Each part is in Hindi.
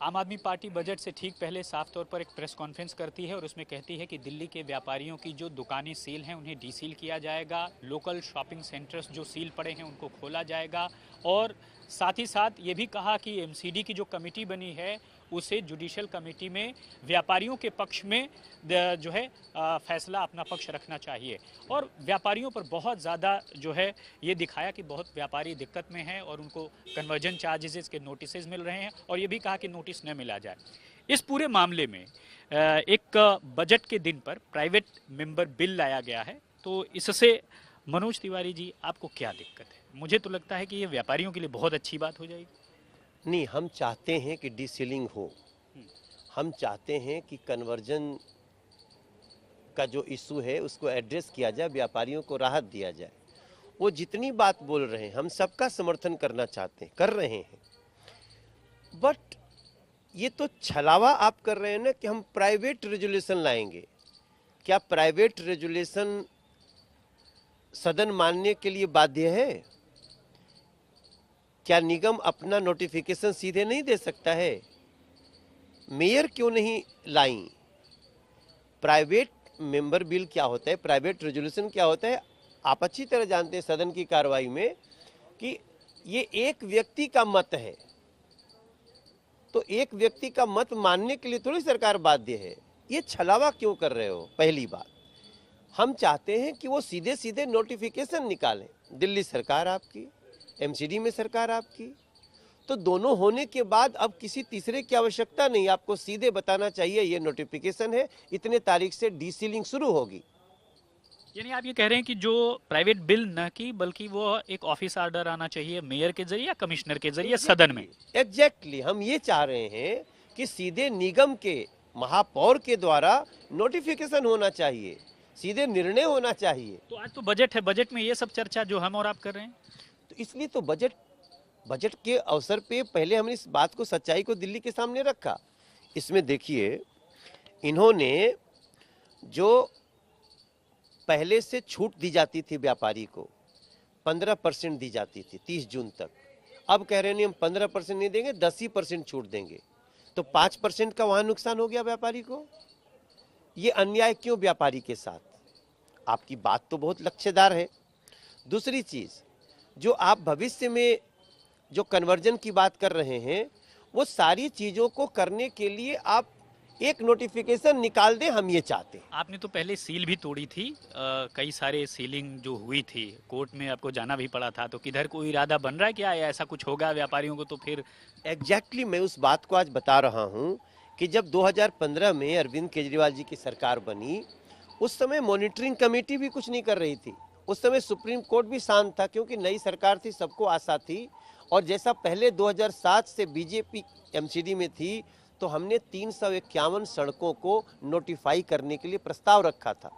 आम आदमी पार्टी बजट से ठीक पहले साफ तौर पर एक प्रेस कॉन्फ्रेंस करती है और उसमें कहती है कि दिल्ली के व्यापारियों की जो दुकानें सील हैं उन्हें डीसील किया जाएगा, लोकल शॉपिंग सेंटर्स जो सील पड़े हैं उनको खोला जाएगा और साथ ही साथ ये भी कहा कि एमसीडी की जो कमेटी बनी है उसे जुडिशियल कमेटी में व्यापारियों के पक्ष में जो है फैसला अपना पक्ष रखना चाहिए। और व्यापारियों पर बहुत ज़्यादा जो है ये दिखाया कि बहुत व्यापारी दिक्कत में हैं और उनको कन्वर्जन चार्जेस के नोटिस मिल रहे हैं और ये भी कहा कि नोटिस न मिला जाए। इस पूरे मामले में एक बजट के दिन पर प्राइवेट मेंबर बिल लाया गया है, तो इससे मनोज तिवारी जी आपको क्या दिक्कत है? मुझे तो लगता है कि ये व्यापारियों के लिए बहुत अच्छी बात हो जाएगी। नहीं, हम चाहते हैं कि डीसीलिंग हो। हम चाहते हैं कि कन्वर्जन का जो इशू है उसको एड्रेस किया जाए, व्यापारियों को राहत दिया जाए। वो जितनी बात बोल रहे हैं हम सबका समर्थन करना चाहते हैं, कर रहे हैं, बट ये तो छलावा आप कर रहे हैं ना कि हम प्राइवेट रेजुलेशन लाएंगे। क्या प्राइवेट रेजुलेशन सदन मानने के लिए बाध्य है? क्या निगम अपना नोटिफिकेशन सीधे नहीं दे सकता है? मेयर क्यों नहीं लाई? प्राइवेट मेंबर बिल क्या होता है, प्राइवेट रेजोल्यूशन क्या होता है, आप अच्छी तरह जानते हैं सदन की कार्रवाई में कि ये एक व्यक्ति का मत है, तो एक व्यक्ति का मत मानने के लिए थोड़ी सरकार बाध्य है। ये छलावा क्यों कर रहे हो? पहली बात, हम चाहते हैं कि वो सीधे सीधे नोटिफिकेशन निकालें। दिल्ली सरकार आपकी, एमसीडी में सरकार आपकी, तो दोनों होने के बाद अब किसी तीसरे की आवश्यकता नहीं। आपको सीधे बताना चाहिए ये नोटिफिकेशन है, इतने तारीख से डीसीलिंग शुरू होगी। यानी आप ये कह रहे हैं कि जो प्राइवेट बिल न की बल्कि वो एक ऑफिस ऑर्डर आना चाहिए मेयर के जरिए या कमिश्नर के जरिए सदन में। एग्जैक्टली हम ये चाह रहे हैं कि सीधे निगम के महापौर के द्वारा नोटिफिकेशन होना चाहिए, सीधे निर्णय होना चाहिए। तो आज तो बजट है, बजट में ये सब चर्चा जो हम और आप कर रहे हैं, तो इसलिए तो बजट के अवसर पे पहले हमने इस बात को, सच्चाई को दिल्ली के सामने रखा। इसमें देखिए, इन्होंने जो पहले से छूट दी जाती थी व्यापारी को, 15% दी जाती थी 30 जून तक, अब कह रहे हैं हम 15% नहीं देंगे, 10% छूट देंगे। तो 5% का वहां नुकसान हो गया व्यापारी को। ये अन्याय क्यों व्यापारी के साथ? आपकी बात तो बहुत लक्ष्यदार है। दूसरी चीज, जो आप भविष्य में जो कन्वर्जन की बात कर रहे हैं, वो सारी चीजों को करने के लिए आप एक नोटिफिकेशन निकाल दें, हम ये चाहते हैं। आपने तो पहले सील भी तोड़ी थी, कई सारे सीलिंग जो हुई थी कोर्ट में आपको जाना भी पड़ा था, तो किधर कोई इरादा बन रहा है क्या, या ऐसा कुछ होगा व्यापारियों को तो फिर? एग्जैक्टली मैं उस बात को आज बता रहा हूं कि जब 2015 में अरविंद केजरीवाल जी की सरकार बनी, उस समय मॉनिटरिंग कमेटी भी कुछ नहीं कर रही थी। उस समय सुप्रीम कोर्ट भी शांत था, क्योंकि नई सरकार थी, सबको आशा थी। और जैसा पहले 2007 से बीजेपी एमसीडी में थी, तो हमने 351 सड़कों को नोटिफाई करने के लिए प्रस्ताव रखा था।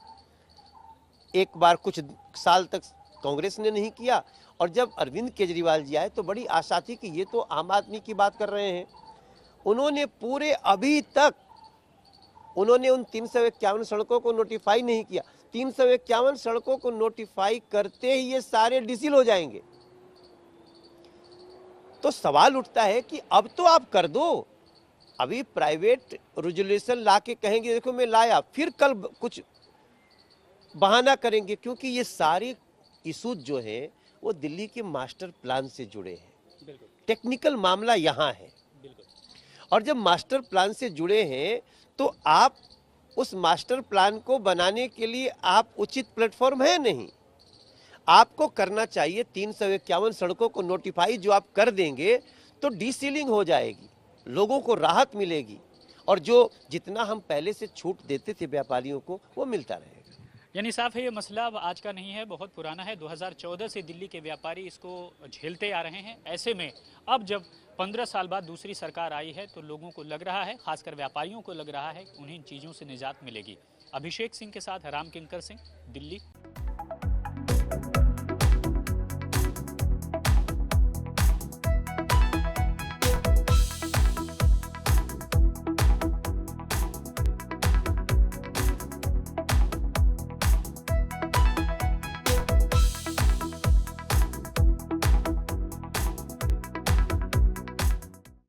एक बार कुछ साल तक कांग्रेस ने नहीं किया, और जब अरविंद केजरीवाल जी आए तो बड़ी आशा थी कि ये तो आम आदमी की बात कर रहे हैं। उन्होंने पूरे अभी तक उन्होंने उन 351 सड़कों को नोटिफाई नहीं किया। 351 सड़कों को नोटिफाई करते ही ये सारे डिसील हो जाएंगे। तो सवाल उठता है कि अब तो आप कर दो। अभी प्राइवेट रेजुलेशन ला के कहेंगे देखो मैं लाया, फिर कल कुछ बहाना करेंगे, क्योंकि ये सारे इशूज जो है वो दिल्ली के मास्टर प्लान से जुड़े हैं। टेक्निकल मामला यहाँ है, और जब मास्टर प्लान से जुड़े हैं तो आप उस मास्टर प्लान को बनाने के लिए आप उचित प्लेटफॉर्म है नहीं। आपको करना चाहिए 351 सड़कों को नोटिफाई, जो आप कर देंगे तो डीसीलिंग हो जाएगी, लोगों को राहत मिलेगी, और जो जितना हम पहले से छूट देते थे व्यापारियों को वो मिलता रहेगा। यानी साफ है ये मसला अब आज का नहीं है, बहुत पुराना है। 2014 से दिल्ली के व्यापारी इसको झेलते आ रहे हैं। ऐसे में अब जब 15 साल बाद दूसरी सरकार आई है तो लोगों को लग रहा है, खासकर व्यापारियों को लग रहा है, उन्हें इन चीज़ों से निजात मिलेगी। अभिषेक सिंह के साथ राम किंकर सिंह, दिल्ली।